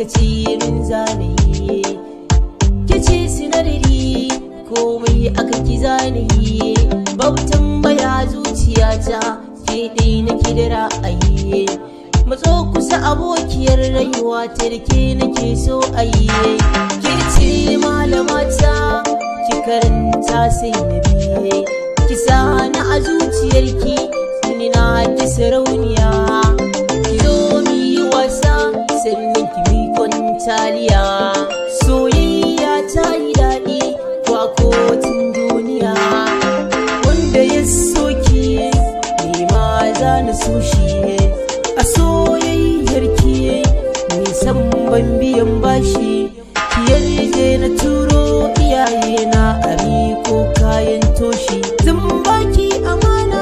kika ce min zanayi, kice sinadari komai aka ki zanayi. Bautan baya zuciyata ke ɗai nake da ra'ayi, matso kusa abokiyar rayuwa ta da ke nake so a yi. Ke ce malamata ki karanta sai na biye, ki sani a zuciyarki ni na ki sarauniya. Ki zo mi yi wasa sannan ki mi kwantaliya, soyayya ta yi daɗi kwa kotun duniya. Wanda ya soki ni ma za na so shi, a soyayyarki nisan ban biyan bashi. Ki yarje na turo iyayena a ko kayan toshi, zan baki amana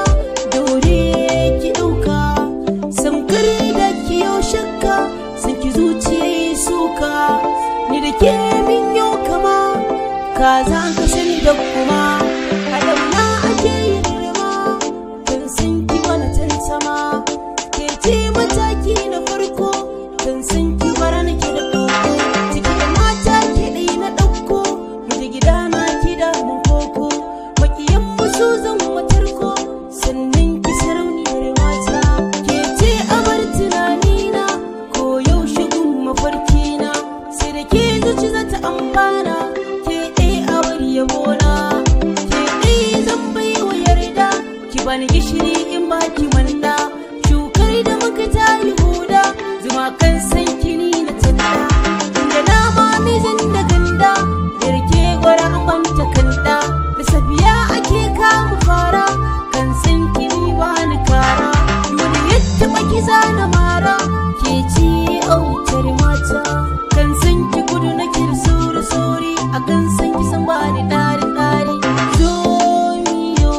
dore ki ɗauka. Samkar da ki yau shakka san ki zuciya suka, ni da ke min yau kama kaza ka sani da kuma haɗauna ake yin rama. Kan san ki bana tantama, ke ce mataki na farko. Kan san ki bara nake da ɗauko, ciki da mata ke ɗai na ɗauko. Miji gida na ki da mun koko, makiyan musu zan matarko. Sannan ki sarauniyar mata, ke ce abar tunanina ko yaushe gun mafarkina. Sai da ke zuci za ta amfana, ke ɗai abar yabona, ke ɗai zan bai wa yarda. Ki bani gishiri in baki manda, shukar da muka ta yi huda. Zuma kan san kini na tanda, inda na mami zan da ganda. Yarke gwara an banta kanda, da safiya ake kamu fara. Kan san kini ba ni kara, dole yadda baki zana mara. Ke ci autar mata, kan san ki gudu na kir suri suri. A kan san ki san ba ni ɗari ɗari. Zo miyo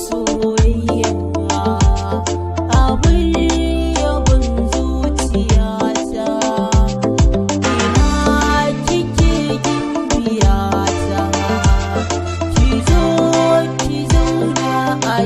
soyayya abin yabon zuciyata, ina kike gimbiyata. Ki zo ki zauna a